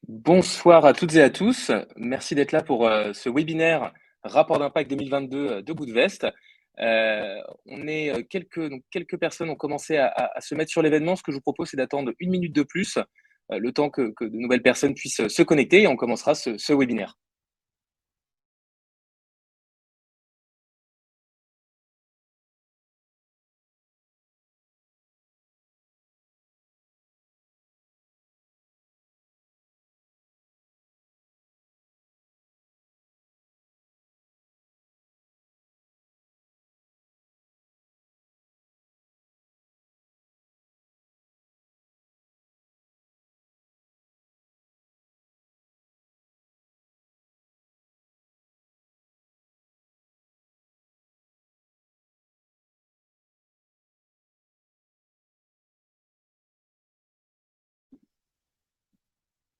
Bonsoir à toutes et à tous. Merci d'être là pour ce webinaire Rapport d'impact 2022 de Goodvest. On est quelques personnes ont commencé à se mettre sur l'événement. Ce que je vous propose, c'est d'attendre 1 minute de plus, le temps que de nouvelles personnes puissent se connecter et on commencera ce webinaire.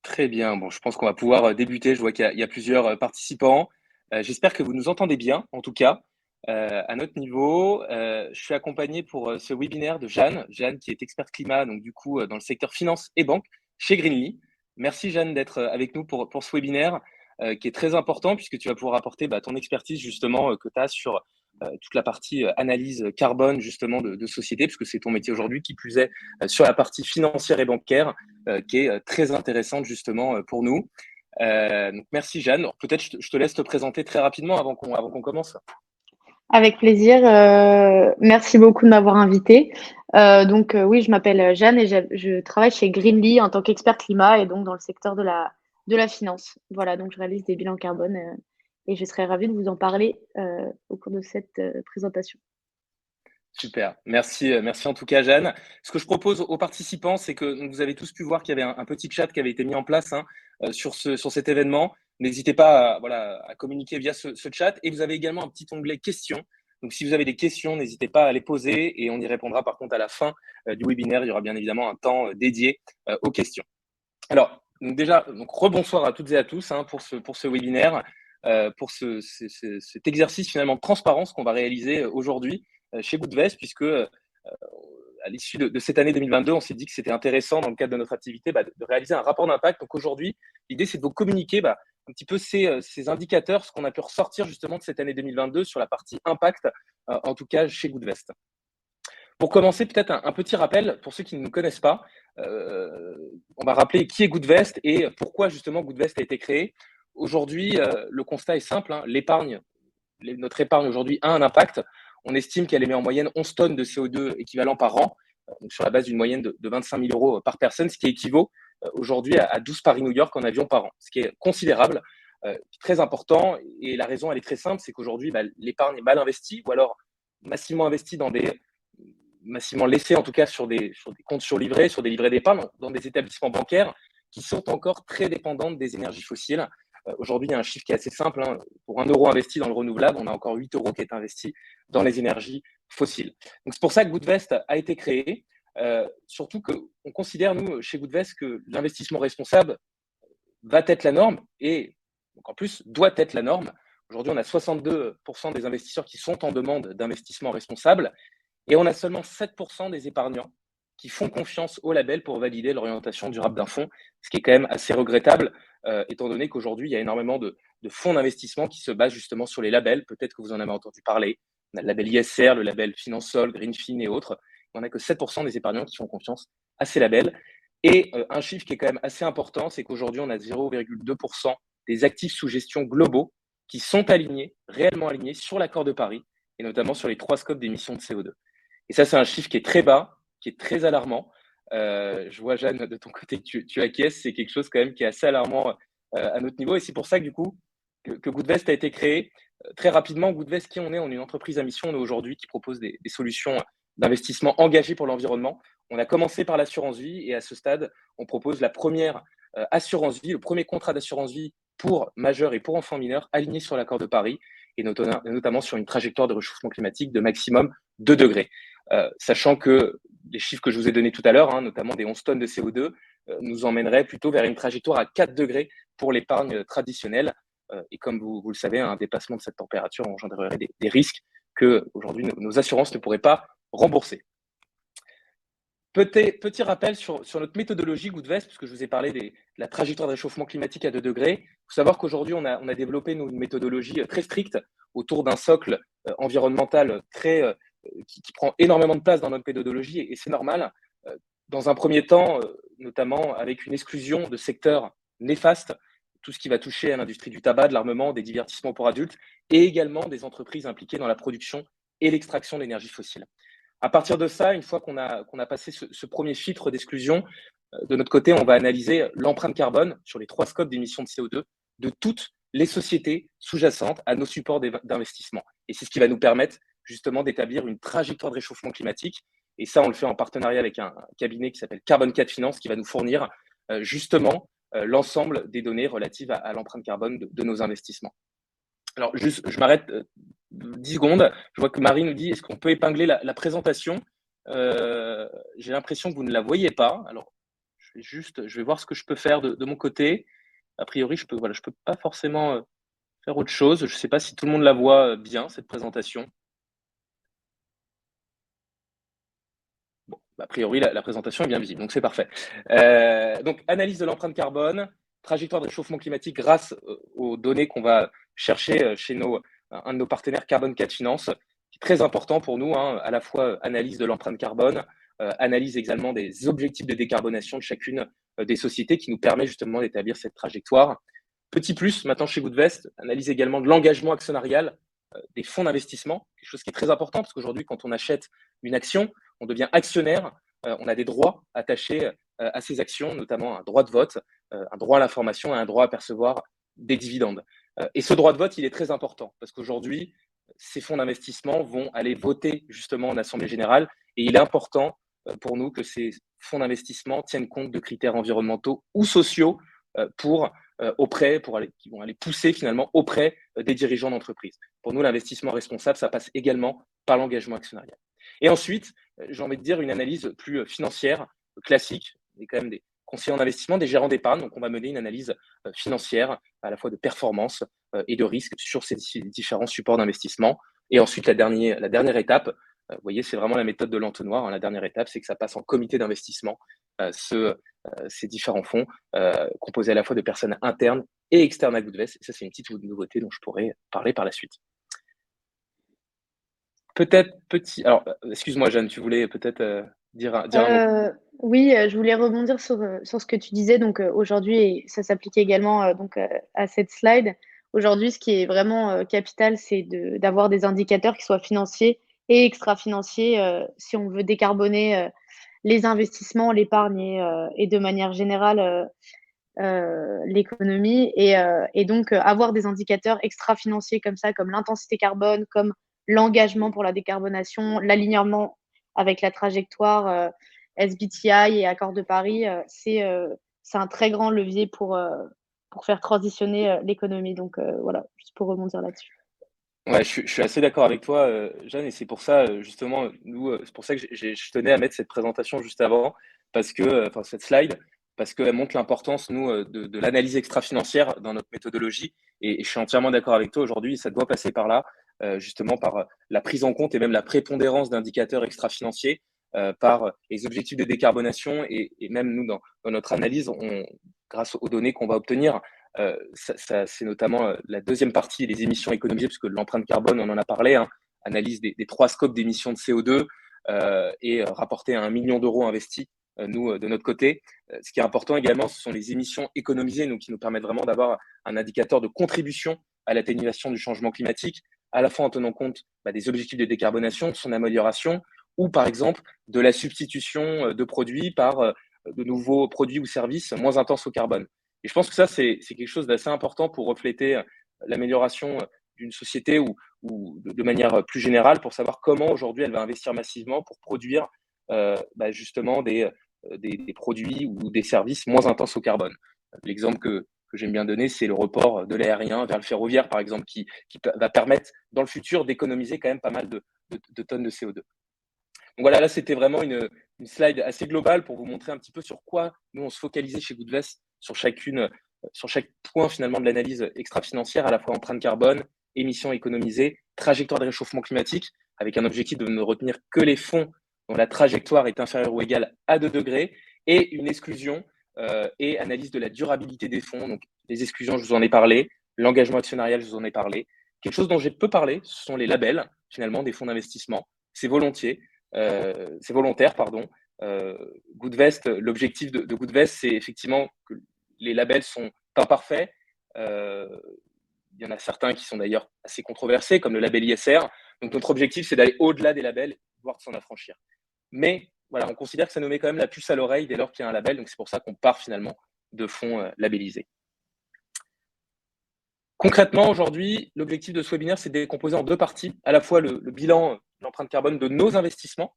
Très bien. Bon, je pense qu'on va pouvoir débuter. Je vois qu'il y a plusieurs participants. J'espère que vous nous entendez bien, en tout cas. À notre niveau, je suis accompagné pour ce webinaire de Jeanne. Jeanne qui est experte climat, donc du coup, dans le secteur finance et banque chez Greenly. Merci Jeanne d'être avec nous pour ce webinaire qui est très important puisque tu vas pouvoir apporter ton expertise justement que tu as sur toute la partie analyse carbone justement de société, puisque c'est ton métier aujourd'hui, qui plus est sur la partie financière et bancaire, qui est très intéressante justement pour nous. Donc merci Jeanne. Peut-être je te laisse te présenter très rapidement avant qu'on commence. Avec plaisir. Merci beaucoup de m'avoir invitée. Oui, je m'appelle Jeanne et je travaille chez Greenly en tant qu'expert climat et donc dans le secteur de la finance. Voilà, donc je réalise des bilans carbone et je serais ravie de vous en parler au cours de cette présentation. Super, merci en tout cas Jeanne. Ce que je propose aux participants, c'est que vous avez tous pu voir qu'il y avait un petit chat qui avait été mis en place sur cet événement. N'hésitez pas à communiquer via ce chat et vous avez également un petit onglet questions. Donc si vous avez des questions, n'hésitez pas à les poser et on y répondra par contre à la fin du webinaire. Il y aura bien évidemment un temps dédié aux questions. Alors, donc déjà, rebonsoir à toutes et à tous pour ce webinaire, pour cet exercice finalement de transparence qu'on va réaliser aujourd'hui chez Goodvest, puisque à l'issue de cette année 2022, on s'est dit que c'était intéressant dans le cadre de notre activité de réaliser un rapport d'impact. Donc aujourd'hui, l'idée c'est de vous communiquer un petit peu ces indicateurs, ce qu'on a pu ressortir justement de cette année 2022 sur la partie impact, en tout cas chez Goodvest. Pour commencer, peut-être un petit rappel pour ceux qui ne nous connaissent pas. On va rappeler qui est Goodvest et pourquoi justement Goodvest a été créé. Aujourd'hui, le constat est simple, notre épargne aujourd'hui a un impact. On estime qu'elle émet en moyenne 11 tonnes de CO2 équivalent par an, donc sur la base d'une moyenne de 25 000 euros par personne, ce qui équivaut aujourd'hui à 12 Paris-New York en avion par an, ce qui est considérable, très important. Et la raison, elle est très simple, c'est qu'aujourd'hui, l'épargne est mal investie ou alors massivement investie massivement laissée en tout cas sur des comptes surlivrés, sur des livrets d'épargne, dans des établissements bancaires qui sont encore très dépendantes des énergies fossiles. Aujourd'hui, il y a un chiffre qui est assez simple. Pour 1 € investi dans le renouvelable, on a encore 8 € qui est investi dans les énergies fossiles. Donc, c'est pour ça que Goodvest a été créé. Surtout qu'on considère, nous, chez Goodvest, que l'investissement responsable va être la norme et, donc en plus, doit être la norme. Aujourd'hui, on a 62% des investisseurs qui sont en demande d'investissement responsable et on a seulement 7% des épargnants qui font confiance au label pour valider l'orientation durable d'un fonds, ce qui est quand même assez regrettable, étant donné qu'aujourd'hui, il y a énormément de fonds d'investissement qui se basent justement sur les labels. Peut-être que vous en avez entendu parler. On a le label ISR, le label Finansol, Greenfin et autres. On n'a que 7% des épargnants qui font confiance à ces labels. Et un chiffre qui est quand même assez important, c'est qu'aujourd'hui, on a 0,2% des actifs sous gestion globaux qui sont alignés, réellement alignés sur l'accord de Paris, et notamment sur les 3 scopes d'émissions de CO2. Et ça, c'est un chiffre qui est très bas, qui est très alarmant. Je vois, Jeanne, de ton côté, que tu acquiesces. C'est quelque chose quand même qui est assez alarmant à notre niveau. Et c'est pour ça que du coup, que Goodvest a été créé. Très rapidement, Goodvest, qui on est? On est une entreprise à mission aujourd'hui qui propose des solutions d'investissement engagées pour l'environnement. On a commencé par l'assurance vie et à ce stade, on propose la première assurance vie, le premier contrat d'assurance vie pour majeurs et pour enfants mineurs aligné sur l'accord de Paris et notamment sur une trajectoire de réchauffement climatique de maximum 2 degrés. Sachant que les chiffres que je vous ai donnés tout à l'heure, notamment des 11 tonnes de CO2, nous emmèneraient plutôt vers une trajectoire à 4 degrés pour l'épargne traditionnelle. Et comme vous le savez, un dépassement de cette température engendrerait des risques que aujourd'hui nos assurances ne pourraient pas rembourser. Petit rappel sur notre méthodologie Goodvest, puisque je vous ai parlé de la trajectoire de réchauffement climatique à 2 degrés. Il faut savoir qu'aujourd'hui, on a développé une méthodologie très stricte autour d'un socle environnemental qui prend énormément de place dans notre méthodologie, et c'est normal. Dans un premier temps, notamment avec une exclusion de secteurs néfastes, tout ce qui va toucher à l'industrie du tabac, de l'armement, des divertissements pour adultes, et également des entreprises impliquées dans la production et l'extraction d'énergie fossile. À partir de ça, une fois qu'on a passé ce premier filtre d'exclusion, de notre côté, on va analyser l'empreinte carbone sur les 3 scopes d'émissions de CO2 de toutes les sociétés sous-jacentes à nos supports d'investissement. Et c'est ce qui va nous permettre justement d'établir une trajectoire de réchauffement climatique. Et ça, on le fait en partenariat avec un cabinet qui s'appelle Carbon 4 Finance, qui va nous fournir justement l'ensemble des données relatives à l'empreinte carbone de nos investissements. Alors, juste, je m'arrête 10 secondes. Je vois que Marie nous dit, est-ce qu'on peut épingler la présentation? J'ai l'impression que vous ne la voyez pas. Alors, je vais voir ce que je peux faire de mon côté. A priori, je peux pas forcément faire autre chose. Je ne sais pas si tout le monde la voit bien, cette présentation. Bon, a priori, la présentation est bien visible, donc c'est parfait. Donc, analyse de l'empreinte carbone, trajectoire de réchauffement climatique grâce aux données qu'on va chercher chez un de nos partenaires Carbon 4 Finance, qui est très important pour nous, hein, à la fois analyse de l'empreinte carbone, analyse également des objectifs de décarbonation de chacune des sociétés, qui nous permet justement d'établir cette trajectoire. Petit plus, maintenant chez Goodvest, analyse également de l'engagement actionnarial des fonds d'investissement, quelque chose qui est très important, parce qu'aujourd'hui, quand on achète une action, on devient actionnaire, on a des droits attachés à ces actions, notamment un droit de vote, un droit à l'information et un droit à percevoir des dividendes. Et ce droit de vote, il est très important, parce qu'aujourd'hui, ces fonds d'investissement vont aller voter justement en Assemblée générale, et il est important pour nous que ces fonds d'investissement tiennent compte de critères environnementaux ou sociaux qui vont aller pousser finalement auprès des dirigeants d'entreprise. Pour nous, l'investissement responsable, ça passe également par l'engagement actionnarial. Et ensuite, j'ai envie de dire une analyse plus financière, classique. On est quand même des conseillers en investissement, des gérants d'épargne, donc on va mener une analyse financière, à la fois de performance et de risque sur ces différents supports d'investissement. Et ensuite, la dernière étape, vous voyez, c'est vraiment la méthode de l'entonnoir, hein. La dernière étape, c'est que ça passe en comité d'investissement, ces différents fonds, composés à la fois de personnes internes et externes à Goodvest. Et ça, c'est une petite nouveauté dont je pourrais parler par la suite. Peut-être alors, excuse-moi, Jeanne, tu voulais peut-être dire un mot? Oui, je voulais rebondir sur ce que tu disais. Donc, aujourd'hui, et ça s'appliquait également à cette slide. Aujourd'hui, ce qui est vraiment capital, c'est d'avoir des indicateurs qui soient financiers et extra-financiers si on veut décarboner les investissements, l'épargne et de manière générale l'économie. Et donc, avoir des indicateurs extra-financiers comme ça, comme l'intensité carbone, comme l'engagement pour la décarbonation, l'alignement avec la trajectoire SBTI et Accord de Paris, c'est un très grand levier pour faire transitionner l'économie. Donc, voilà, juste pour rebondir là-dessus. Ouais, je suis assez d'accord avec toi, Jeanne, et c'est pour ça, justement, c'est pour ça que je tenais à mettre cette présentation juste avant, parce que, enfin, cette slide, parce qu'elle montre l'importance, nous, de l'analyse extra-financière dans notre méthodologie. Et je suis entièrement d'accord avec toi. Aujourd'hui, ça doit passer par là, justement par la prise en compte et même la prépondérance d'indicateurs extra-financiers, par les objectifs de décarbonation, et même nous, dans notre analyse, grâce aux données qu'on va obtenir, c'est notamment la deuxième partie, les émissions économisées, puisque l'empreinte carbone, on en a parlé, hein, analyse des 3 scopes d'émissions de CO2 et rapporter à 1 million d'euros investis, nous, de notre côté. Ce qui est important également, ce sont les émissions économisées, donc, qui nous permettent vraiment d'avoir un indicateur de contribution à l'atténuation du changement climatique, à la fois en tenant compte des objectifs de décarbonation, de son amélioration, ou par exemple de la substitution de produits par de nouveaux produits ou services moins intenses au carbone. Et je pense que ça, c'est quelque chose d'assez important pour refléter l'amélioration d'une société, ou de manière plus générale, pour savoir comment aujourd'hui elle va investir massivement pour produire justement des produits ou des services moins intenses au carbone. L'exemple que j'aime bien donner, c'est le report de l'aérien vers le ferroviaire, par exemple, qui va permettre dans le futur d'économiser quand même pas mal de tonnes de CO2. Donc voilà, là, c'était vraiment une slide assez globale pour vous montrer un petit peu sur quoi nous, on se focalisait chez Goodvest, sur chaque point finalement de l'analyse extra-financière, à la fois empreinte carbone, émissions économisées, trajectoire de réchauffement climatique, avec un objectif de ne retenir que les fonds dont la trajectoire est inférieure ou égale à 2 degrés, et une exclusion et analyse de la durabilité des fonds. Donc, les exclusions, je vous en ai parlé, l'engagement actionnarial, je vous en ai parlé. Quelque chose dont j'ai peu parlé, ce sont les labels, finalement, des fonds d'investissement. C'est volontaire, pardon. Goodvest, l'objectif de Goodvest, c'est effectivement que les labels sont pas parfaits. Il y en a certains qui sont d'ailleurs assez controversés, comme le label ISR. Donc, notre objectif, c'est d'aller au-delà des labels, voire de s'en affranchir. Mais voilà, on considère que ça nous met quand même la puce à l'oreille dès lors qu'il y a un label. Donc, c'est pour ça qu'on part finalement de fonds labellisés. Concrètement, aujourd'hui, l'objectif de ce webinaire, c'est de décomposer en deux parties, à la fois le bilan, l'empreinte carbone de nos investissements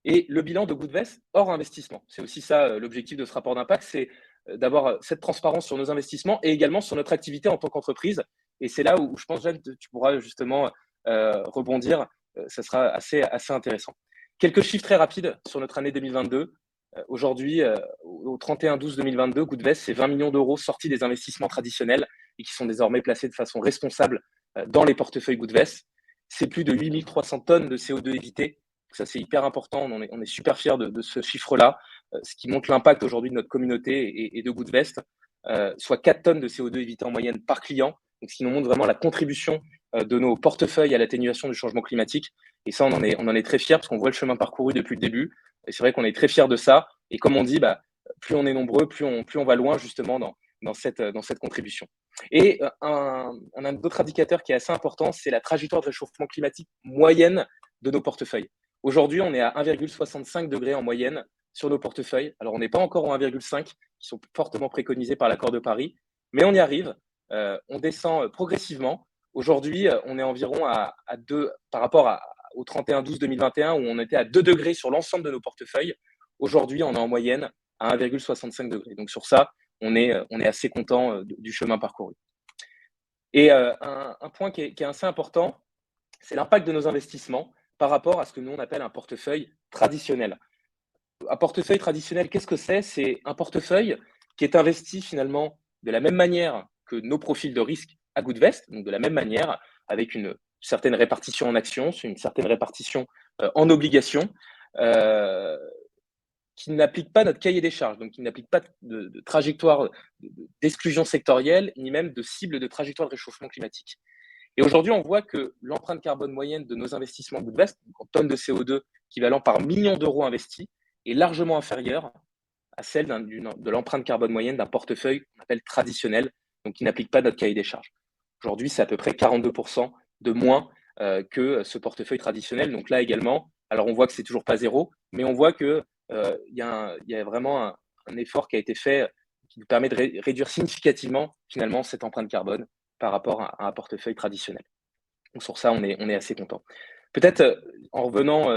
et le bilan de Goodvest hors investissement. C'est aussi ça l'objectif de ce rapport d'impact, c'est d'avoir cette transparence sur nos investissements et également sur notre activité en tant qu'entreprise. Et c'est là où je pense, Jeanne, tu pourras justement rebondir. Ça sera assez intéressant. Quelques chiffres très rapides sur notre année 2022. Aujourd'hui, au 31/12/2022, Goodvest, c'est 20 millions d'euros sortis des investissements traditionnels et qui sont désormais placés de façon responsable dans les portefeuilles Goodvest. C'est plus de 8300 tonnes de CO2 évitées. Ça, c'est hyper important. On est super fiers de ce chiffre-là, ce qui montre l'impact aujourd'hui de notre communauté et de Goodvest, soit 4 tonnes de CO2 évitées en moyenne par client, donc ce qui nous montre vraiment la contribution de nos portefeuilles à l'atténuation du changement climatique. Et ça, on en est très fiers parce qu'on voit le chemin parcouru depuis le début. Et c'est vrai qu'on est très fiers de ça. Et comme on dit, plus on est nombreux, plus on va loin justement dans cette contribution. Et un autre indicateur qui est assez important, c'est la trajectoire de réchauffement climatique moyenne de nos portefeuilles. Aujourd'hui, on est à 1,65 degrés en moyenne sur nos portefeuilles. Alors, on n'est pas encore en 1,5, qui sont fortement préconisés par l'accord de Paris, mais on y arrive. On descend progressivement. Aujourd'hui, on est environ à 2, par rapport au 31/12/2021, où on était à 2 degrés sur l'ensemble de nos portefeuilles. Aujourd'hui, on est en moyenne à 1,65 degrés. Donc, sur ça, on est assez content du chemin parcouru. Et un point qui est assez important, c'est l'impact de nos investissements par rapport à ce que nous, on appelle un portefeuille traditionnel. Un portefeuille traditionnel, qu'est-ce que c'est? C'est un portefeuille qui est investi finalement de la même manière que nos profils de risque à Goodvest, donc de la même manière, avec une certaine répartition en actions, une certaine répartition en obligations, qui n'applique pas notre cahier des charges, donc qui n'applique pas de trajectoire d'exclusion sectorielle, ni même de cible de trajectoire de réchauffement climatique. Et aujourd'hui, on voit que l'empreinte carbone moyenne de nos investissements Goodvest, en tonnes de CO2 équivalent par million d'euros investis, est largement inférieure à celle de l'empreinte carbone moyenne d'un portefeuille qu'on appelle traditionnel, donc qui n'applique pas notre cahier des charges. Aujourd'hui, c'est à peu près 42% de moins que ce portefeuille traditionnel. Donc là également, alors on voit que c'est toujours pas zéro, mais on voit que il y a vraiment un effort qui a été fait qui nous permet de réduire significativement finalement cette empreinte carbone par rapport à un portefeuille traditionnel. Donc sur ça, on est assez content. Peut-être en revenant,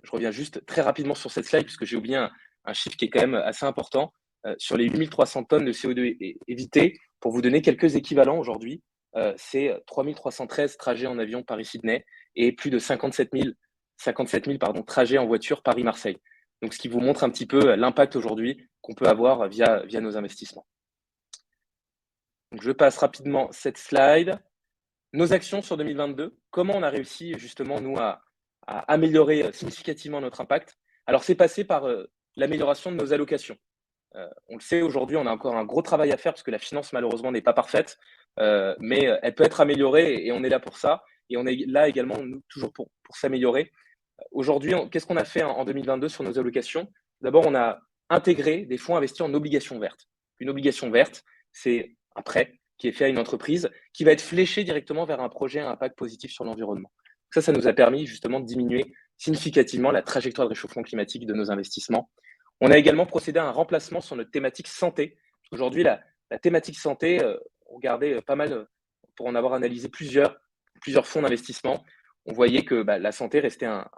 je reviens juste très rapidement sur cette slide puisque j'ai oublié un chiffre qui est quand même assez important. Sur les 8300 tonnes de CO2 évitées, pour vous donner quelques équivalents aujourd'hui, c'est 3313 trajets en avion Paris-Sydney et plus de 57 000 trajets en voiture Paris-Marseille. Donc, ce qui vous montre un petit peu l'impact aujourd'hui qu'on peut avoir via nos investissements. Donc, je passe rapidement cette slide. Nos actions sur 2022, comment on a réussi justement, nous, à améliorer significativement notre impact? Alors, c'est passé par l'amélioration de nos allocations. On le sait, aujourd'hui, on a encore un gros travail à faire parce que la finance, malheureusement, n'est pas parfaite, mais elle peut être améliorée et on est là pour ça. Et on est là également, nous, toujours pour s'améliorer. Aujourd'hui, qu'est-ce qu'on a fait en 2022 sur nos allocations? D'abord, on a intégré des fonds investis en obligations vertes. Une obligation verte, c'est un prêt qui est fait à une entreprise qui va être fléché directement vers un projet à impact positif sur l'environnement. Ça nous a permis justement de diminuer significativement la trajectoire de réchauffement climatique de nos investissements. On a également procédé à un remplacement sur notre thématique santé. Aujourd'hui, la thématique santé, on regardait pas mal, pour en avoir analysé plusieurs fonds d'investissement, on voyait que la santé restait un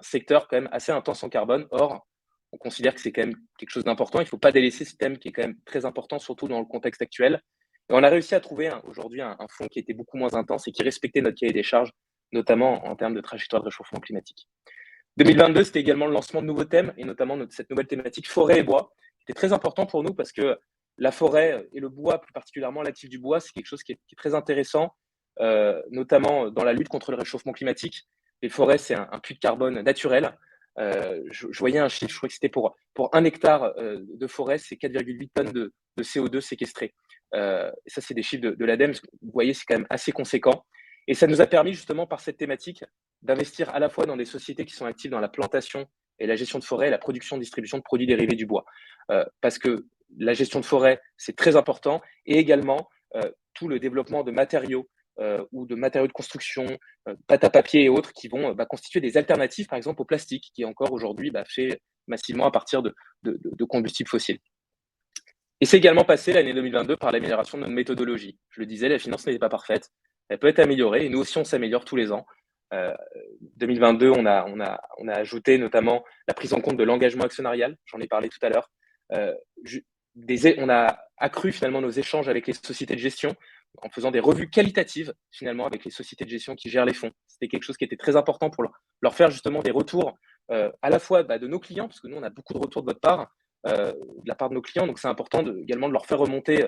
secteur quand même assez intense en carbone. Or, on considère que c'est quand même quelque chose d'important. Il ne faut pas délaisser ce thème qui est quand même très important, surtout dans le contexte actuel. Et on a réussi à trouver aujourd'hui un fonds qui était beaucoup moins intense et qui respectait notre cahier des charges, notamment en termes de trajectoire de réchauffement climatique. 2022, c'était également le lancement de nouveaux thèmes, et notamment cette nouvelle thématique forêt et bois, qui était très important pour nous parce que la forêt et le bois, plus particulièrement l'actif du bois, c'est quelque chose qui est très intéressant, notamment dans la lutte contre le réchauffement climatique. Les forêts, c'est un puits de carbone naturel. je voyais un chiffre, je crois que c'était pour 1 hectare de forêt, c'est 4,8 tonnes de CO2 séquestrées. Ça, c'est des chiffres de l'ADEME. Vous voyez, c'est quand même assez conséquent. Et ça nous a permis justement par cette thématique d'investir à la fois dans des sociétés qui sont actives dans la plantation et la gestion de forêt et la production et distribution de produits dérivés du bois. Parce que la gestion de forêt, c'est très important, et également tout le développement de matériaux ou de matériaux de construction, pâte à papier et autres, qui vont constituer des alternatives, par exemple, au plastique, qui est encore aujourd'hui fait massivement à partir de combustibles fossiles. Et c'est également passé l'année 2022 par l'amélioration de notre méthodologie. Je le disais, la finance n'était pas parfaite, elle peut être améliorée, et nous aussi, on s'améliore tous les ans. 2022, on a ajouté notamment la prise en compte de l'engagement actionnarial, j'en ai parlé tout à l'heure. On a accru finalement nos échanges avec les sociétés de gestion en faisant des revues qualitatives finalement avec les sociétés de gestion qui gèrent les fonds. C'était quelque chose qui était très important pour leur faire justement des retours à la fois de nos clients, parce que nous, on a beaucoup de retours de votre part, de la part de nos clients, donc c'est important également de leur faire remonter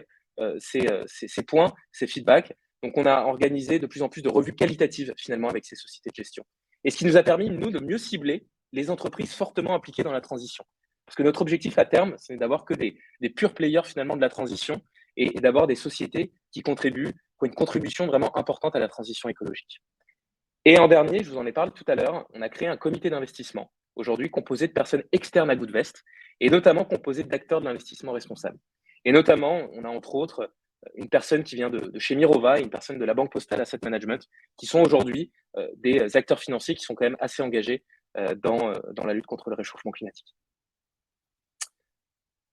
ces points, ces feedbacks. Donc, on a organisé de plus en plus de revues qualitatives, finalement, avec ces sociétés de gestion. Et ce qui nous a permis, nous, de mieux cibler les entreprises fortement impliquées dans la transition. Parce que notre objectif à terme, c'est d'avoir que des pure players, finalement, de la transition et d'avoir des sociétés qui contribuent, qui ont une contribution vraiment importante à la transition écologique. Et en dernier, je vous en ai parlé tout à l'heure, on a créé un comité d'investissement, aujourd'hui composé de personnes externes à Goodvest, et notamment composé d'acteurs de l'investissement responsable. Et notamment, on a entre autres une personne qui vient de chez Mirova et une personne de la Banque Postale Asset Management, qui sont aujourd'hui des acteurs financiers qui sont quand même assez engagés dans la lutte contre le réchauffement climatique.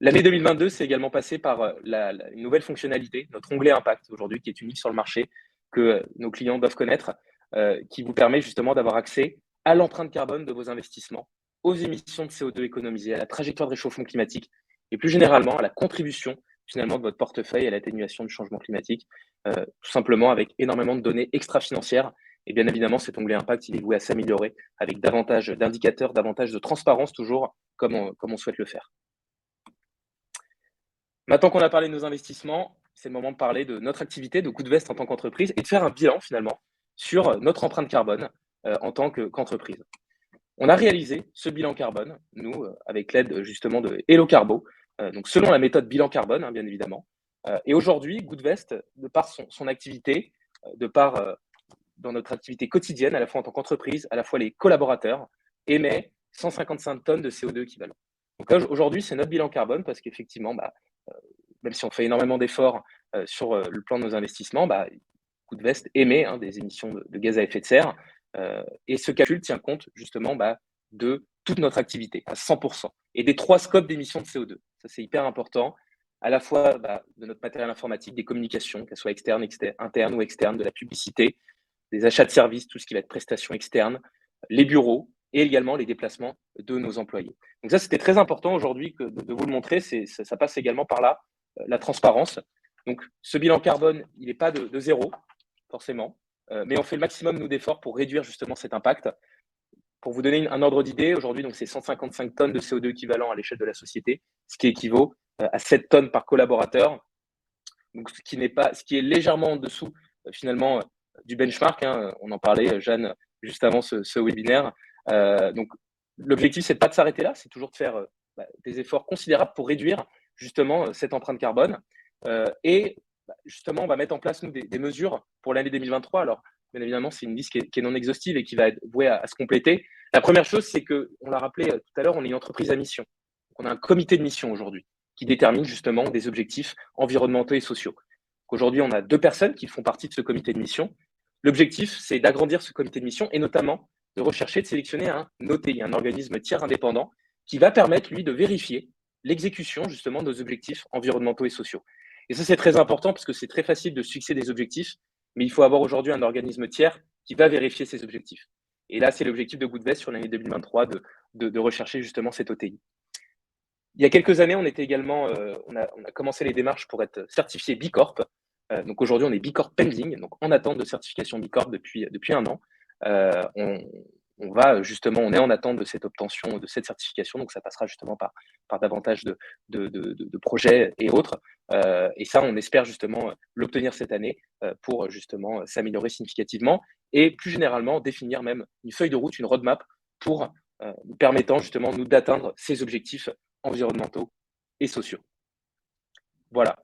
L'année 2022 s'est également passée par une nouvelle fonctionnalité, notre onglet Impact aujourd'hui, qui est unique sur le marché, que nos clients doivent connaître, qui vous permet justement d'avoir accès à l'empreinte carbone de vos investissements, aux émissions de CO2 économisées, à la trajectoire de réchauffement climatique et plus généralement à la contribution finalement de votre portefeuille à l'atténuation du changement climatique, tout simplement avec énormément de données extra-financières. Et bien évidemment, cet onglet Impact, il est voué à s'améliorer avec davantage d'indicateurs, davantage de transparence toujours, comme on souhaite le faire. Maintenant qu'on a parlé de nos investissements, c'est le moment de parler de notre activité de Goodvest en tant qu'entreprise et de faire un bilan finalement sur notre empreinte carbone en tant qu'entreprise. On a réalisé ce bilan carbone, nous, avec l'aide justement de Hello Carbo, donc selon la méthode bilan carbone, bien évidemment. Et aujourd'hui, Goodvest, de par son activité, de par dans notre activité quotidienne, à la fois en tant qu'entreprise, à la fois les collaborateurs, émet 155 tonnes de CO2 équivalent. Donc aujourd'hui, c'est notre bilan carbone parce qu'effectivement, même si on fait énormément d'efforts sur le plan de nos investissements, Goodvest émet des émissions de gaz à effet de serre. Et ce calcul tient compte justement de toute notre activité à 100% et des 3 scopes d'émissions de CO2. Ça, c'est hyper important, à la fois de notre matériel informatique, des communications, qu'elles soient externes, internes ou externes, de la publicité, des achats de services, tout ce qui va être prestations externes, les bureaux et également les déplacements de nos employés. Donc ça, c'était très important aujourd'hui de vous le montrer. Ça passe également par là, la transparence. Donc ce bilan carbone, il n'est pas de zéro, forcément, mais on fait le maximum, nous, d'efforts pour réduire justement cet impact. Pour vous donner un ordre d'idée, aujourd'hui, donc c'est 155 tonnes de CO2 équivalent à l'échelle de la société, ce qui équivaut à 7 tonnes par collaborateur. Donc ce qui est légèrement en dessous, finalement, du benchmark. On en parlait, Jeanne, juste avant ce webinaire. Donc l'objectif, c'est pas de s'arrêter là, c'est toujours de faire des efforts considérables pour réduire justement cette empreinte carbone. Et justement, on va mettre en place, nous, des mesures pour l'année 2023. Alors, bien évidemment, c'est une liste qui est non exhaustive et qui va être vouée à se compléter. La première chose, c'est qu'on l'a rappelé tout à l'heure, on est une entreprise à mission. Donc, on a un comité de mission aujourd'hui qui détermine justement des objectifs environnementaux et sociaux. Aujourd'hui, on a 2 personnes qui font partie de ce comité de mission. L'objectif, c'est d'agrandir ce comité de mission et notamment de rechercher, de sélectionner un OTI, un organisme tiers indépendant, qui va permettre, lui, de vérifier l'exécution justement de nos objectifs environnementaux et sociaux. Et ça, c'est très important parce que c'est très facile de se fixer des objectifs, mais il faut avoir aujourd'hui un organisme tiers qui va vérifier ces objectifs. Et là, c'est l'objectif de Goodvest sur l'année 2023 de rechercher justement cet OTI. Il y a quelques années, on a commencé les démarches pour être certifié B Corp. Donc aujourd'hui, on est B Corp pending, donc en attente de certification B Corp depuis 1 an. On est en attente de cette obtention, de cette certification, donc ça passera justement par davantage de projets et autres. Et ça, on espère justement l'obtenir cette année pour justement s'améliorer significativement et plus généralement définir même une feuille de route, une roadmap pour nous permettant justement, nous, d'atteindre ces objectifs environnementaux et sociaux. Voilà.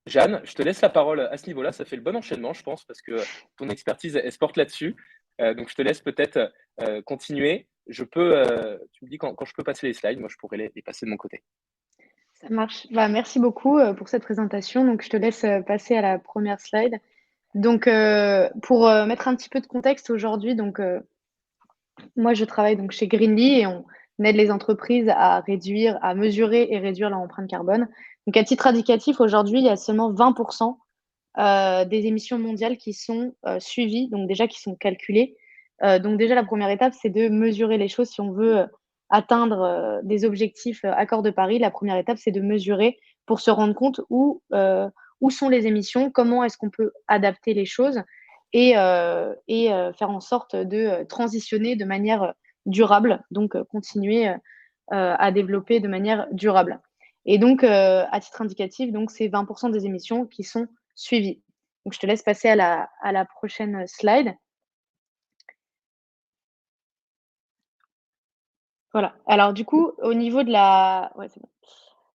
Jeanne, je te laisse la parole à ce niveau-là. Ça fait le bon enchaînement, je pense, parce que ton expertise, elle se porte là-dessus. Donc, je te laisse peut-être continuer. Tu me dis quand je peux passer les slides, moi, je pourrais les passer de mon côté. Ça marche. Bah, merci beaucoup pour cette présentation. Donc, je te laisse passer à la première slide. Donc, pour mettre un petit peu de contexte aujourd'hui, donc moi, je travaille donc chez Greenly et on aide les entreprises à réduire, à mesurer et réduire leur empreinte carbone. Donc, à titre indicatif, aujourd'hui, il y a seulement 20% des émissions mondiales qui sont suivies, donc déjà qui sont calculées. Donc déjà, la première étape, c'est de mesurer les choses. Si on veut atteindre des objectifs accord de Paris, la première étape, c'est de mesurer pour se rendre compte où sont les émissions, comment est-ce qu'on peut adapter les choses et faire en sorte de transitionner de manière durable, donc continuer à développer de manière durable. Et donc, à titre indicatif, donc c'est 20% des émissions qui sont suivies. Donc, je te laisse passer à la prochaine slide. Voilà. Alors, du coup, au niveau de la, ouais, c'est bon.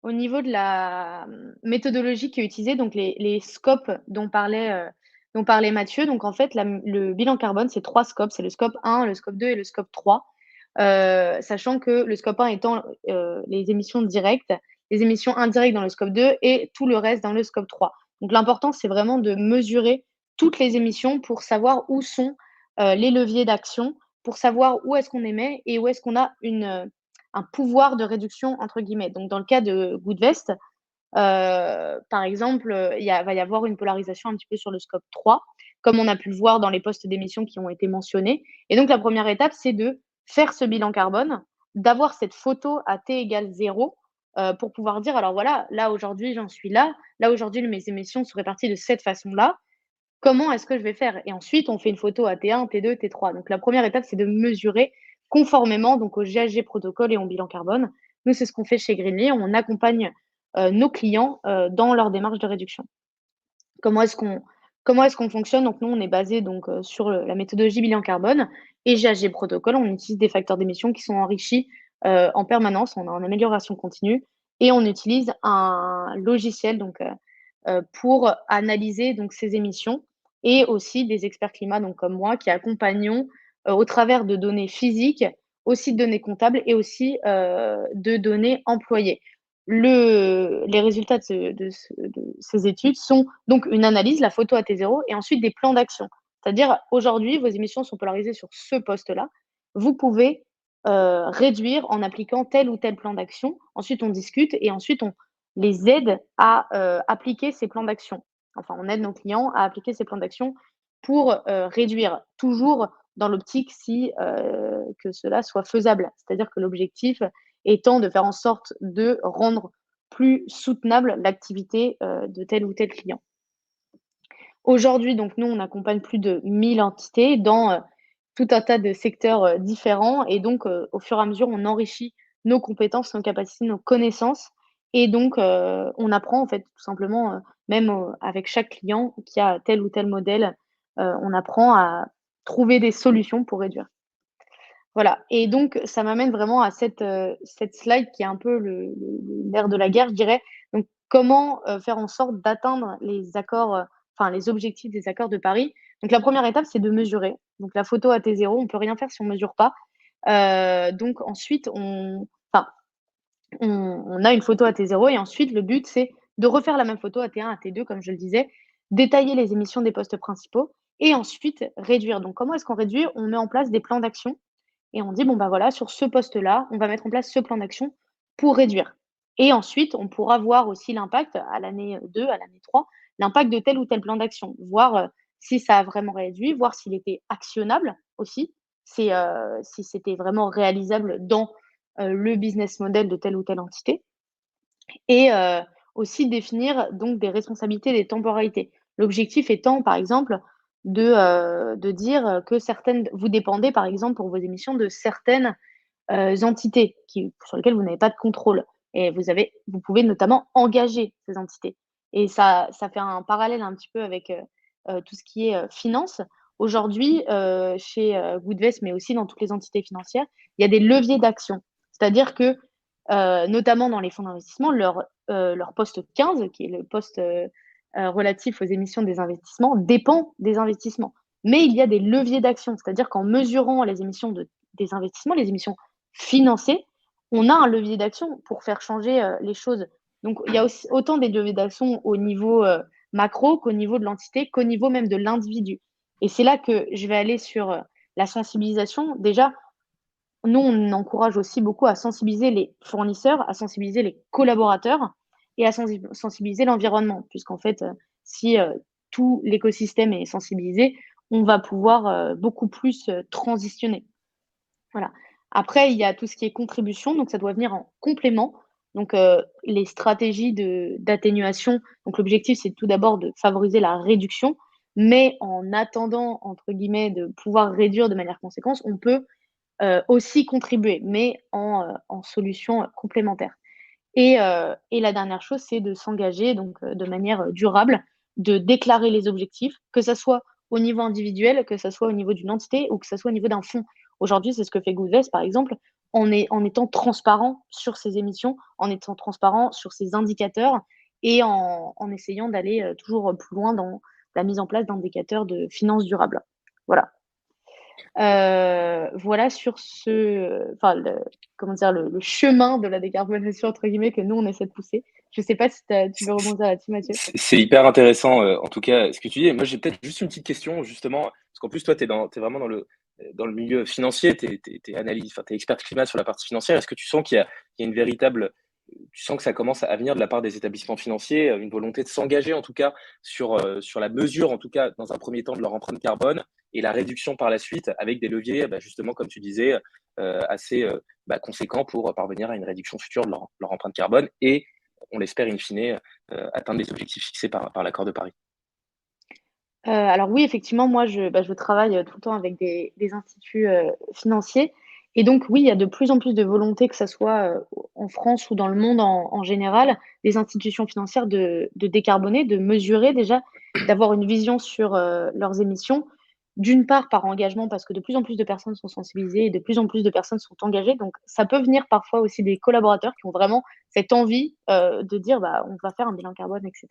Au niveau de la méthodologie qui est utilisée, donc les scopes dont parlait Mathieu, donc en fait, le bilan carbone, c'est 3 scopes. C'est le scope 1, le scope 2 et le scope 3. Sachant que le scope 1 étant les émissions directes, les émissions indirectes dans le scope 2 et tout le reste dans le scope 3. Donc l'important, c'est vraiment de mesurer toutes les émissions pour savoir où sont les leviers d'action, pour savoir où est-ce qu'on émet et où est-ce qu'on a un pouvoir de réduction, entre guillemets. Donc dans le cas de Goodvest, par exemple, va y avoir une polarisation un petit peu sur le scope 3, comme on a pu le voir dans les postes d'émissions qui ont été mentionnés. Et donc, la première étape, c'est de faire ce bilan carbone, d'avoir cette photo à T égale 0 pour pouvoir dire, alors voilà, là aujourd'hui, j'en suis là aujourd'hui, mes émissions sont réparties de cette façon-là. Comment est-ce que je vais faire? Et ensuite, on fait une photo à T1, T2, T3. Donc, la première étape, c'est de mesurer conformément donc, au GHG protocole et au bilan carbone. Nous, c'est ce qu'on fait chez Greenly. On accompagne nos clients dans leur démarche de réduction. Comment est-ce qu'on fonctionne? Donc, nous, on est basé donc, sur la méthodologie bilan carbone et GHG protocole. On utilise des facteurs d'émission qui sont enrichis en permanence. On est en amélioration continue et on utilise un logiciel donc, pour analyser donc, ces émissions et aussi des experts climat, donc comme moi, qui accompagnons au travers de données physiques, aussi de données comptables et aussi de données employées. Les résultats de ces études sont donc une analyse, la photo à T0, et ensuite des plans d'action. C'est-à-dire, aujourd'hui, vos émissions sont polarisées sur ce poste-là. Vous pouvez réduire en appliquant tel ou tel plan d'action. Ensuite, on discute et ensuite, on les aide à appliquer ces plans d'action. Enfin, on aide nos clients à appliquer ces plans d'action pour réduire, toujours dans l'optique que cela soit faisable. C'est-à-dire que l'objectif étant de faire en sorte de rendre plus soutenable l'activité de tel ou tel client. Aujourd'hui, donc nous, on accompagne plus de 1000 entités dans tout un tas de secteurs différents et donc au fur et à mesure, on enrichit nos compétences, nos capacités, nos connaissances et donc on apprend en fait tout simplement, même avec chaque client qui a tel ou tel modèle, on apprend à trouver des solutions pour réduire. Voilà et donc ça m'amène vraiment à cette slide qui est un peu le nerf de la guerre, je dirais. Donc comment faire en sorte d'atteindre les accords, enfin les objectifs des accords de Paris? Donc la première étape, c'est de mesurer. Donc la photo à T0, on peut rien faire si on mesure pas. Donc ensuite enfin, on a une photo à T0 et ensuite le but, c'est de refaire la même photo à T1, à T2 comme je le disais, détailler les émissions des postes principaux et ensuite réduire. Donc comment est-ce qu'on réduit? On met en place des plans d'action et on dit: «Bon, bah, voilà, sur ce poste-là, on va mettre en place ce plan d'action pour réduire» et ensuite, on pourra voir aussi l'impact à l'année 2, à l'année 3, l'impact de tel ou tel plan d'action. Voir, si ça a vraiment réduit, voir s'il était actionnable aussi, si c'était vraiment réalisable dans, le business model de telle ou telle entité et aussi définir donc des responsabilités, des temporalités. L'objectif étant, par exemple, de dire, que certaines vous dépendez, par exemple, pour vos émissions de certaines, entités sur lesquelles vous n'avez pas de contrôle et vous pouvez notamment engager ces entités et ça fait un parallèle un petit peu avec, tout ce qui est, finance. Aujourd'hui, chez Goodvest, mais aussi dans toutes les entités financières, il y a des leviers d'action. C'est-à-dire que, notamment dans les fonds d'investissement, leur poste 15, qui est le poste relatif aux émissions des investissements, dépend des investissements. Mais il y a des leviers d'action, c'est-à-dire qu'en mesurant les émissions des investissements, les émissions financées, on a un levier d'action pour faire changer les choses. Donc, il y a aussi autant des leviers d'action au niveau macro qu'au niveau de l'entité, qu'au niveau même de l'individu. Et c'est là que je vais aller sur la sensibilisation. Déjà, nous, on encourage aussi beaucoup à sensibiliser les fournisseurs, à sensibiliser les collaborateurs et à sensibiliser l'environnement, puisqu'en fait, si tout l'écosystème est sensibilisé, on va pouvoir beaucoup plus transitionner. Voilà. Après, il y a tout ce qui est contribution, donc ça doit venir en complément. Donc, les stratégies d'atténuation. Donc, l'objectif, c'est tout d'abord de favoriser la réduction, mais en attendant, entre guillemets, de pouvoir réduire de manière conséquente, on peut aussi contribuer, mais en solution complémentaire. Et la dernière chose, c'est de s'engager donc de manière durable, de déclarer les objectifs, que ça soit au niveau individuel, que ça soit au niveau d'une entité ou que ça soit au niveau d'un fonds. Aujourd'hui, c'est ce que fait Goodvest, par exemple, en étant transparent sur ses émissions, en étant transparent sur ses indicateurs et en essayant d'aller toujours plus loin dans la mise en place d'indicateurs de finances durables. Voilà. Voilà sur enfin comment dire? Le chemin de la décarbonation entre guillemets que nous on essaie de pousser. Je sais pas si tu veux rebondir là-dessus, Mathieu? C'est hyper intéressant, en tout cas, ce que tu dis. Moi, j'ai peut-être juste une petite question, justement, parce qu'en plus, toi, tu es vraiment dans le milieu financier, tu es analyste, enfin, tu es expert climat sur la partie financière. Est-ce que tu sens qu'il y a une véritable tu sens que ça commence à venir de la part des établissements financiers, une volonté de s'engager, en tout cas, sur la mesure, en tout cas, dans un premier temps, de leur empreinte carbone et la réduction par la suite avec des leviers, justement, comme tu disais, assez, conséquents pour parvenir à une réduction future de leur empreinte carbone et on l'espère in fine, atteindre les objectifs fixés par l'accord de Paris. Alors oui, effectivement, moi, je travaille tout le temps avec des instituts financiers. Et donc, oui, il y a de plus en plus de volonté, que ça soit en France ou dans le monde en général, des institutions financières de décarboner, de mesurer déjà, d'avoir une vision sur leurs émissions. D'une part, par engagement, parce que de plus en plus de personnes sont sensibilisées et de plus en plus de personnes sont engagées. Donc, ça peut venir parfois aussi des collaborateurs qui ont vraiment cette envie de dire, bah, on va faire un bilan carbone, etc.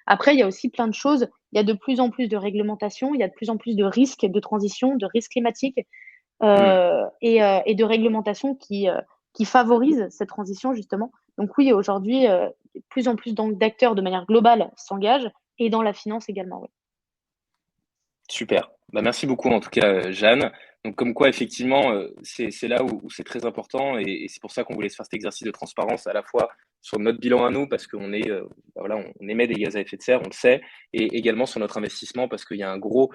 Après, il y a aussi plein de choses. Il y a de plus en plus de réglementations, il y a de plus en plus de risques de transition, de risques climatiques Mmh. et de réglementations qui favorisent cette transition, justement. Donc oui, aujourd'hui, de plus en plus d'acteurs de manière globale s'engagent et dans la finance également. Oui. Super. Merci beaucoup en tout cas, Jeanne. Donc comme quoi effectivement, c'est là où c'est très important et c'est pour ça qu'on voulait se faire cet exercice de transparence à la fois sur notre bilan à nous parce qu'on est, voilà, on émet des gaz à effet de serre, on le sait et également sur notre investissement parce qu'il y a un gros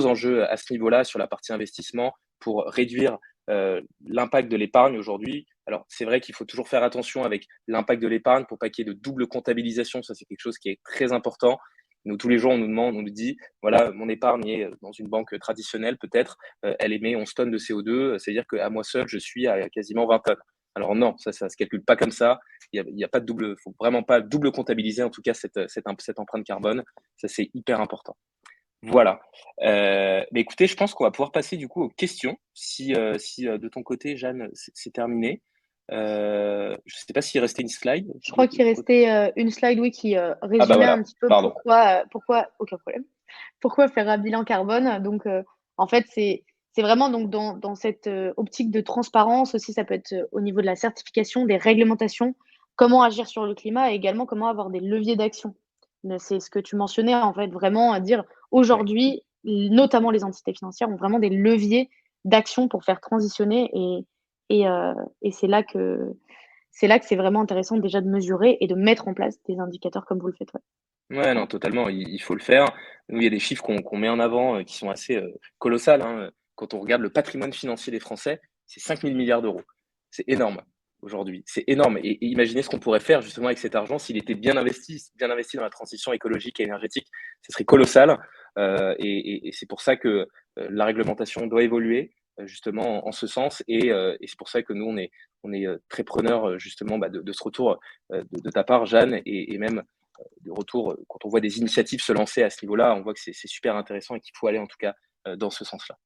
enjeu à ce niveau-là sur la partie investissement pour réduire, l'impact de l'épargne aujourd'hui. Alors c'est vrai qu'il faut toujours faire attention avec l'impact de l'épargne pour pas qu'il y ait de double comptabilisation, ça c'est quelque chose qui est très important. Nous tous les jours on nous demande, on nous dit: voilà, mon épargne est dans une banque traditionnelle, peut-être, elle émet 11 tonnes de CO2, c'est-à-dire qu'à moi seul, je suis à quasiment 20 tonnes. Alors non, ça ne se calcule pas comme ça. Il y a pas de double, faut vraiment pas double comptabiliser, en tout cas, cette empreinte carbone. Ça, c'est hyper important. Voilà. Mais écoutez, je pense qu'on va pouvoir passer du coup aux questions. Si de ton côté, Jeanne, c'est terminé. Je ne sais pas s'il restait une slide Je de crois qu'il ton côté. restait une slide, oui, qui Ah bah résumait un voilà, petit peu pardon. aucun problème, pourquoi faire un bilan carbone. Donc, en fait, c'est vraiment donc dans cette optique de transparence aussi, ça peut être au niveau de la certification, des réglementations, comment agir sur le climat et également comment avoir des leviers d'action. Mais c'est ce que tu mentionnais, en fait, vraiment à dire Ouais. aujourd'hui, notamment les entités financières ont vraiment des leviers d'action pour faire transitionner et c'est là que c'est vraiment intéressant déjà de mesurer et de mettre en place des indicateurs comme vous le faites. Ouais. Ouais, non, Voilà. totalement, il faut le faire. Nous, il y a des chiffres qu'on met en avant, qui sont assez, colossales, hein, quand on regarde le patrimoine financier des Français, c'est 5 000 milliards d'euros. C'est énorme, aujourd'hui. C'est énorme et imaginez ce qu'on pourrait faire justement avec cet argent s'il était bien investi dans la transition écologique et énergétique, ce serait colossal, et c'est pour ça que, la réglementation doit évoluer, justement en ce sens et c'est pour ça que nous, on est très preneurs, justement, de ce retour, de ta part, Jeanne et même de retour, quand on voit des initiatives se lancer à ce niveau-là, on voit que c'est super intéressant et qu'il faut aller en tout cas dans ce sens-là.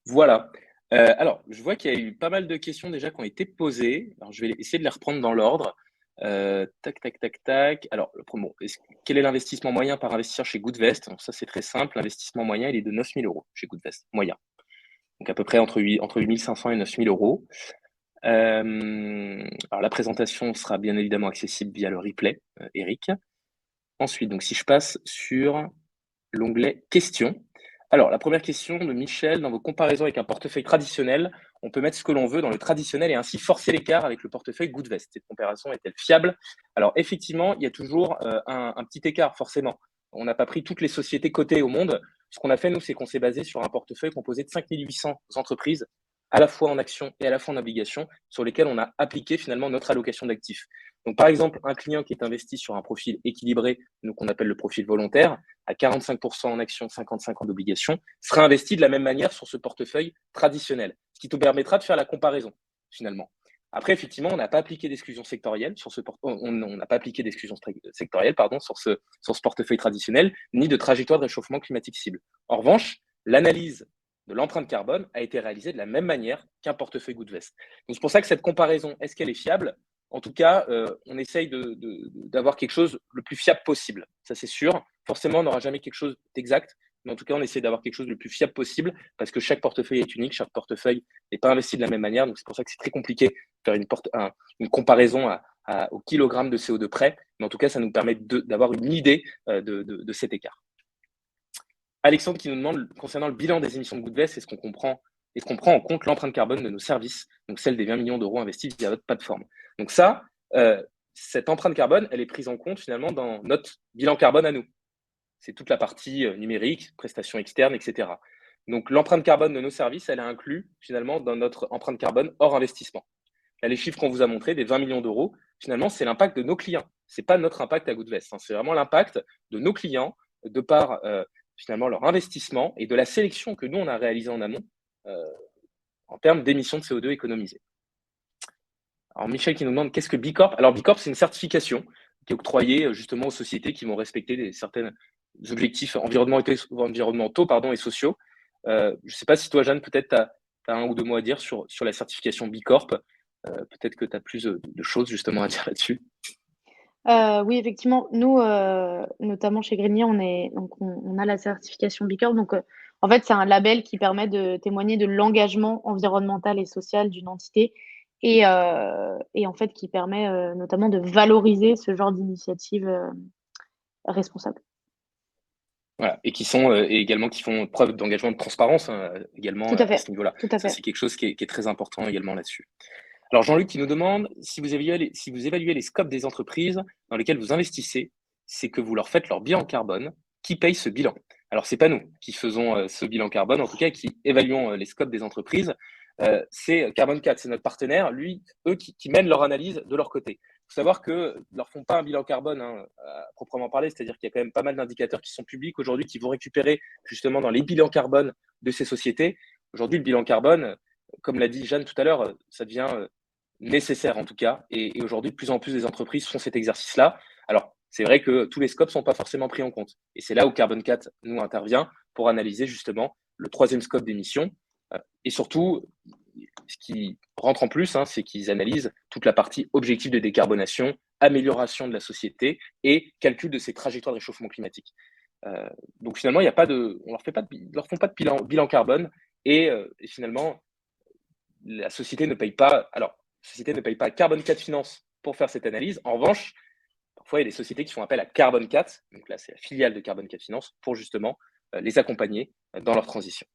Voilà. Alors, je vois qu'il y a eu pas mal de questions déjà qui ont été posées. Alors, je vais essayer de les reprendre dans l'ordre. Tac, tac, tac, tac. Alors, quel est l'investissement moyen par investisseur chez Goodvest? Donc, ça, c'est très simple. L'investissement moyen, il est de 9 000 euros chez Goodvest, moyen. Donc, à peu près entre 8 500 et 9 000 euros. Alors, la présentation sera bien évidemment accessible via le replay, Eric. Ensuite, donc, si je passe sur l'onglet questions. Alors, la première question de Michel, dans vos comparaisons avec un portefeuille traditionnel, on peut mettre ce que l'on veut dans le traditionnel et ainsi forcer l'écart avec le portefeuille Goodvest. Cette comparaison est-elle fiable? Alors, effectivement, il y a toujours un petit écart, forcément. On n'a pas pris toutes les sociétés cotées au monde. Ce qu'on a fait, nous, c'est qu'on s'est basé sur un portefeuille composé de 5 800 entreprises, à la fois en actions et à la fois en obligations, sur lesquelles on a appliqué finalement notre allocation d'actifs. Donc, par exemple, un client qui est investi sur un profil équilibré, nous qu'on appelle le profil volontaire, à 45% en actions, 55% en obligations, sera investi de la même manière sur ce portefeuille traditionnel, ce qui te permettra de faire la comparaison finalement. Après, effectivement, on n'a pas appliqué d'exclusion sectorielle sur ce on n'a pas appliqué d'exclusion sectorielle, pardon, sur ce portefeuille traditionnel, ni de trajectoire de réchauffement climatique cible. En revanche, l'analyse de l'empreinte carbone a été réalisée de la même manière qu'un portefeuille Goodvest. Donc c'est pour ça que cette comparaison, est-ce qu'elle est fiable? En tout cas, on essaye d'avoir quelque chose le plus fiable possible. Ça, c'est sûr. Forcément, on n'aura jamais quelque chose d'exact, mais en tout cas, on essaie d'avoir quelque chose le plus fiable possible parce que chaque portefeuille est unique, chaque portefeuille n'est pas investi de la même manière. Donc, c'est pour ça que c'est très compliqué de faire une comparaison au kilogramme de CO2 près. Mais en tout cas, ça nous permet d'avoir une idée de cet écart. Alexandre qui nous demande concernant le bilan des émissions de Goodvest, est-ce qu'on prend en compte l'empreinte carbone de nos services, donc celle des 20 millions d'euros investis via votre plateforme. Donc ça, cette empreinte carbone, elle est prise en compte finalement dans notre bilan carbone à nous. C'est toute la partie numérique, prestations externes, etc. Donc l'empreinte carbone de nos services, elle est inclue finalement dans notre empreinte carbone hors investissement. Là, les chiffres qu'on vous a montrés, des 20 millions d'euros, finalement, c'est l'impact de nos clients. Ce n'est pas notre impact à Goodvest. C'est vraiment l'impact de nos clients de par finalement leur investissement et de la sélection que nous, on a réalisée en amont en termes d'émissions de CO2 économisées. Alors, Michel qui nous demande qu'est-ce que B Corp? Alors, B Corp, c'est une certification qui est octroyée justement aux sociétés qui vont respecter certains objectifs environnementaux et sociaux. Je ne sais pas si toi, Jeanne, peut-être tu as un ou deux mots à dire sur la certification B Corp. Peut-être que tu as plus de choses justement à dire là-dessus. Oui, effectivement, nous, notamment chez Grigny, on a la certification B Corp. Donc, en fait, c'est un label qui permet de témoigner de l'engagement environnemental et social d'une entité et en fait, qui permet notamment de valoriser ce genre d'initiative responsable. Voilà, et également qui font preuve d'engagement de transparence également à ce niveau-là. Ça, c'est quelque chose qui est très important également là-dessus. Alors, Jean-Luc qui nous demande si vous évaluez les scopes des entreprises dans lesquelles vous investissez, c'est que vous leur faites leur bilan carbone. Qui paye ce bilan? Alors, c'est pas nous qui faisons ce bilan carbone, en tout cas, qui évaluons les scopes des entreprises. C'est Carbon 4, c'est notre partenaire, eux qui mènent leur analyse de leur côté. Il faut savoir qu'ils ne leur font pas un bilan carbone à proprement parler, c'est-à-dire qu'il y a quand même pas mal d'indicateurs qui sont publics aujourd'hui, qui vont récupérer justement dans les bilans carbone de ces sociétés. Aujourd'hui, le bilan carbone, comme l'a dit Jeanne tout à l'heure, ça devient nécessaire en tout cas. Et aujourd'hui, de plus en plus des entreprises font cet exercice-là. Alors, c'est vrai que tous les scopes ne sont pas forcément pris en compte. Et c'est là où Carbon 4 nous intervient pour analyser justement le troisième scope d'émission. Et surtout, ce qui rentre en plus, c'est qu'ils analysent toute la partie objectif de décarbonation, amélioration de la société et calcul de ces trajectoires de réchauffement climatique. Donc finalement, on ne leur font pas de bilan carbone et finalement, la société ne paye pas. Alors, la société ne paye pas Carbon 4 Finance pour faire cette analyse. En revanche, parfois, il y a des sociétés qui font appel à Carbon 4, donc là, c'est la filiale de Carbon 4 Finance, pour justement les accompagner dans leur transition.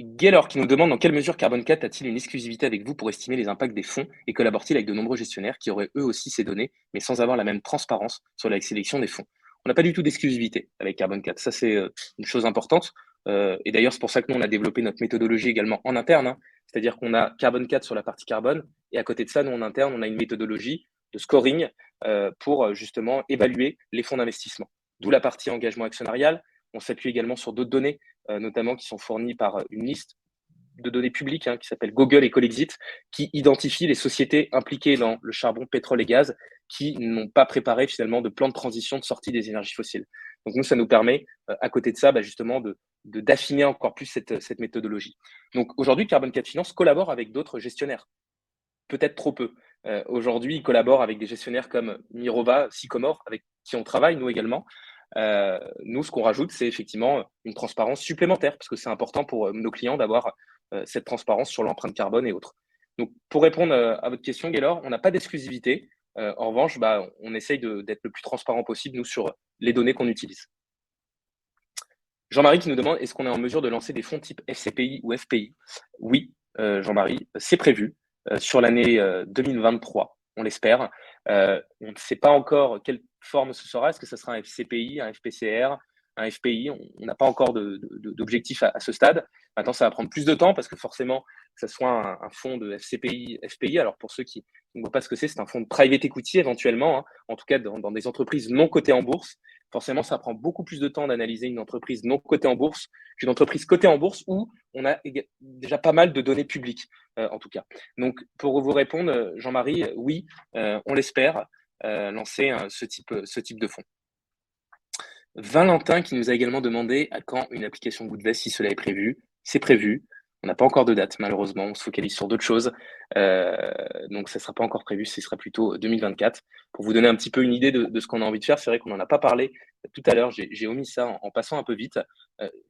Gaylor qui nous demande dans quelle mesure Carbon 4 a-t-il une exclusivité avec vous pour estimer les impacts des fonds et collabore-t-il avec de nombreux gestionnaires qui auraient eux aussi ces données, mais sans avoir la même transparence sur la sélection des fonds? On n'a pas du tout d'exclusivité avec Carbon 4. Ça, c'est une chose importante. Et d'ailleurs, c'est pour ça que nous, on a développé notre méthodologie également en interne. C'est-à-dire qu'on a Carbon 4 sur la partie carbone. Et à côté de ça, nous, en interne, on a une méthodologie de scoring pour justement évaluer les fonds d'investissement. D'où la partie engagement actionnarial. On s'appuie également sur d'autres données, notamment qui sont fournies par une liste de données publiques qui s'appelle Google Ecolexit, qui identifie les sociétés impliquées dans le charbon, pétrole et gaz, qui n'ont pas préparé finalement de plan de transition de sortie des énergies fossiles. Donc nous, ça nous permet, à côté de ça, justement d'affiner encore plus cette méthodologie. Donc aujourd'hui, Carbon 4 Finance collabore avec d'autres gestionnaires, peut-être trop peu. Aujourd'hui, ils collaborent avec des gestionnaires comme Mirova, Sycomore, avec qui on travaille, nous également. Nous, ce qu'on rajoute, c'est effectivement une transparence supplémentaire, parce que c'est important pour nos clients d'avoir cette transparence sur l'empreinte carbone et autres. Donc, pour répondre à votre question, Gaylor, on n'a pas d'exclusivité. En revanche, on essaye d'être le plus transparent possible, nous, sur les données qu'on utilise. Jean-Marie qui nous demande, est-ce qu'on est en mesure de lancer des fonds type FCPI ou FPI? Oui, Jean-Marie, c'est prévu sur l'année 2023, on l'espère. On ne sait pas encore quelle forme ce sera. Est-ce que ce sera un FCPI, un FPCR, un FPI? On n'a pas encore d'objectif à ce stade. Maintenant, ça va prendre plus de temps parce que forcément, que ce soit un fonds de FCPI, FPI, alors pour ceux qui ne voient pas ce que c'est un fonds de private equity éventuellement, hein, en tout cas dans des entreprises non cotées en bourse. Forcément, ça prend beaucoup plus de temps d'analyser une entreprise non cotée en bourse qu'une entreprise cotée en bourse où on a déjà pas mal de données publiques, en tout cas. Donc, pour vous répondre, Jean-Marie, oui, on l'espère, lancer ce type de fonds. Valentin qui nous a également demandé à quand une application Goodvest, si cela est prévu. C'est prévu. On n'a pas encore de date, malheureusement. On se focalise sur d'autres choses. Donc, ça ne sera pas encore prévu. Ce sera plutôt 2024. Pour vous donner un petit peu une idée de ce qu'on a envie de faire, c'est vrai qu'on n'en a pas parlé tout à l'heure. J'ai omis ça en passant un peu vite.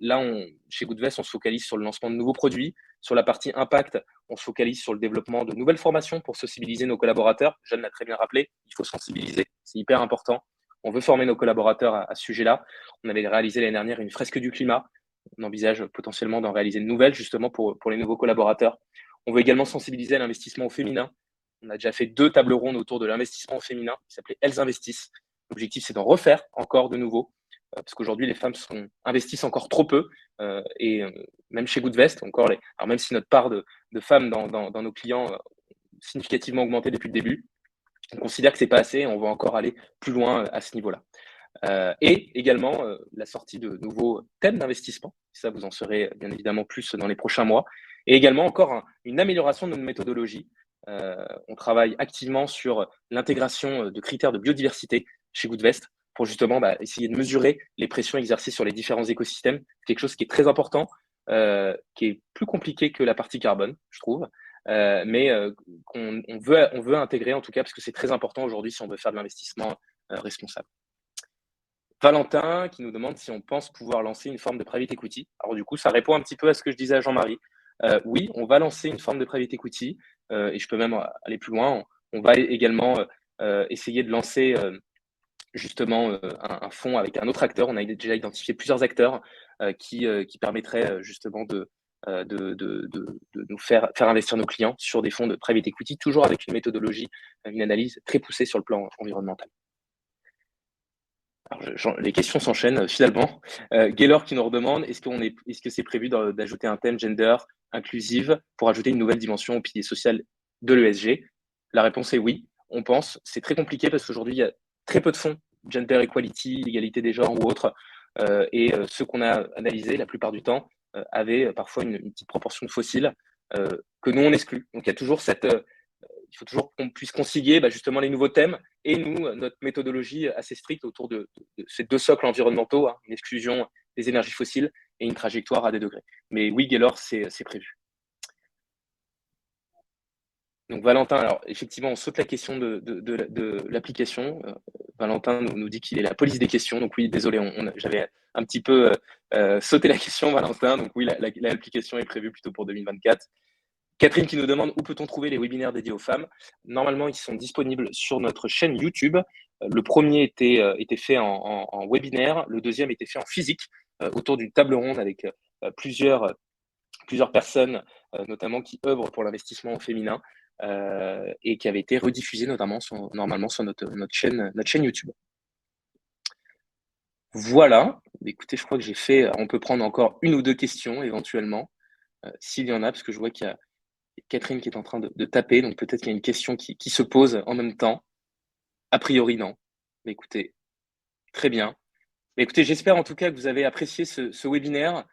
Là, chez Goodvest, on se focalise sur le lancement de nouveaux produits. Sur la partie impact, on se focalise sur le développement de nouvelles formations pour sensibiliser nos collaborateurs. Jeanne l'a très bien rappelé, il faut sensibiliser. C'est hyper important. On veut former nos collaborateurs à ce sujet-là. On avait réalisé l'année dernière une fresque du climat. On envisage potentiellement d'en réaliser de nouvelles, justement, pour les nouveaux collaborateurs. On veut également sensibiliser à l'investissement au féminin. On a déjà fait 2 tables rondes autour de l'investissement au féminin qui s'appelait Elles investissent. L'objectif, c'est d'en refaire encore de nouveau, parce qu'aujourd'hui, les femmes investissent encore trop peu. Et même chez Goodvest, alors même si notre part de femmes dans nos clients a significativement augmenté depuis le début, on considère que c'est pas assez et on va encore aller plus loin à ce niveau-là. Et également la sortie de nouveaux thèmes d'investissement. Ça, vous en saurez bien évidemment plus dans les prochains mois. Et également encore une amélioration de notre méthodologie. On travaille activement sur l'intégration de critères de biodiversité chez Goodvest pour justement essayer de mesurer les pressions exercées sur les différents écosystèmes. C'est quelque chose qui est très important, qui est plus compliqué que la partie carbone, je trouve. Mais qu'on veut intégrer en tout cas parce que c'est très important aujourd'hui si on veut faire de l'investissement responsable. Valentin qui nous demande si on pense pouvoir lancer une forme de private equity. Alors du coup, ça répond un petit peu à ce que je disais à Jean-Marie. Oui, on va lancer une forme de private equity et je peux même aller plus loin. On va également essayer de lancer justement un fonds avec un autre acteur. On a déjà identifié plusieurs acteurs qui permettraient justement de nous faire investir nos clients sur des fonds de private equity, toujours avec une méthodologie, une analyse très poussée sur le plan environnemental. Alors, les questions s'enchaînent finalement. Gaylor qui nous redemande, est-ce que c'est prévu d'ajouter un thème gender inclusive pour ajouter une nouvelle dimension au pilier social de l'ESG? La réponse est oui, on pense. C'est très compliqué parce qu'aujourd'hui, il y a très peu de fonds gender equality, égalité des genres ou autres. Et ceux qu'on a analysés, la plupart du temps, avaient parfois une petite proportion de fossiles que nous, on exclut. Donc, il y a toujours il faut toujours qu'on puisse concilier justement les nouveaux thèmes et nous, notre méthodologie assez stricte autour de ces 2 socles environnementaux, hein, une exclusion des énergies fossiles et une trajectoire à des degrés. Mais oui, Gaylor, c'est prévu. Donc Valentin, alors effectivement, on saute la question de l'application. Valentin nous dit qu'il est la police des questions. Donc oui, désolé, j'avais un petit peu sauté la question, Valentin. Donc oui, l'application est prévue plutôt pour 2024. Catherine qui nous demande où peut-on trouver les webinaires dédiés aux femmes. Normalement, ils sont disponibles sur notre chaîne YouTube. Le premier était fait en webinaire, le deuxième était fait en physique, autour d'une table ronde avec plusieurs personnes, notamment qui œuvrent pour l'investissement au féminin, et qui avait été rediffusé normalement sur notre chaîne YouTube. Voilà. Écoutez, je crois que on peut prendre encore 1 ou 2 questions éventuellement, s'il y en a, parce que je vois qu'il y a Catherine qui est en train de taper, donc peut-être qu'il y a une question qui se pose en même temps. A priori, non. Mais écoutez, très bien. Mais écoutez, j'espère en tout cas que vous avez apprécié ce webinaire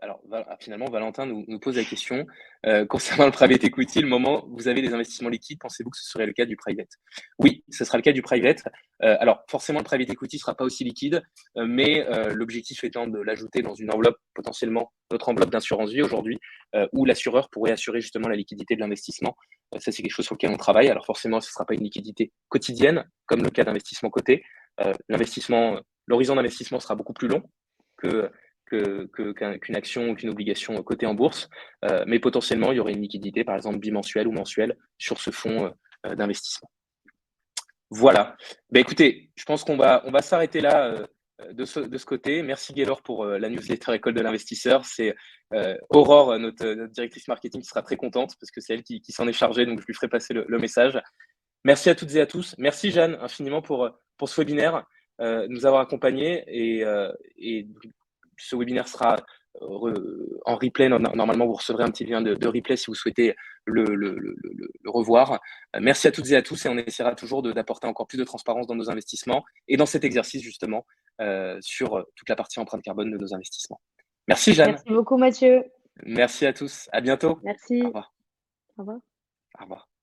Alors, finalement, Valentin nous pose la question concernant le private equity, le moment où vous avez des investissements liquides, pensez-vous que ce serait le cas du private? Oui, ce sera le cas du private. Alors, forcément, le private equity ne sera pas aussi liquide, mais l'objectif étant de l'ajouter dans une enveloppe, potentiellement notre enveloppe d'assurance vie aujourd'hui, où l'assureur pourrait assurer justement la liquidité de l'investissement. Ça, c'est quelque chose sur lequel on travaille. Alors, forcément, ce ne sera pas une liquidité quotidienne, comme le cas d'investissement coté. L'horizon d'investissement sera beaucoup plus long qu'une action ou qu'une obligation cotée en bourse, mais potentiellement, il y aurait une liquidité, par exemple, bimensuelle ou mensuelle sur ce fonds d'investissement. Voilà. Ben, écoutez, je pense qu'on va s'arrêter là de ce côté. Merci Gaylor pour la newsletter École de l'investisseur. C'est Aurore, notre directrice marketing, qui sera très contente parce que c'est elle qui s'en est chargée, donc je lui ferai passer le message. Merci à toutes et à tous. Merci Jeanne infiniment pour ce webinaire, nous avoir accompagnés et ce webinaire sera en replay. Normalement, vous recevrez un petit lien de replay si vous souhaitez le revoir. Merci à toutes et à tous et on essaiera toujours d'apporter encore plus de transparence dans nos investissements et dans cet exercice justement sur toute la partie empreinte carbone de nos investissements. Merci Jeanne. Merci beaucoup Mathieu. Merci à tous. À bientôt. Merci. Au revoir. Au revoir. Au revoir.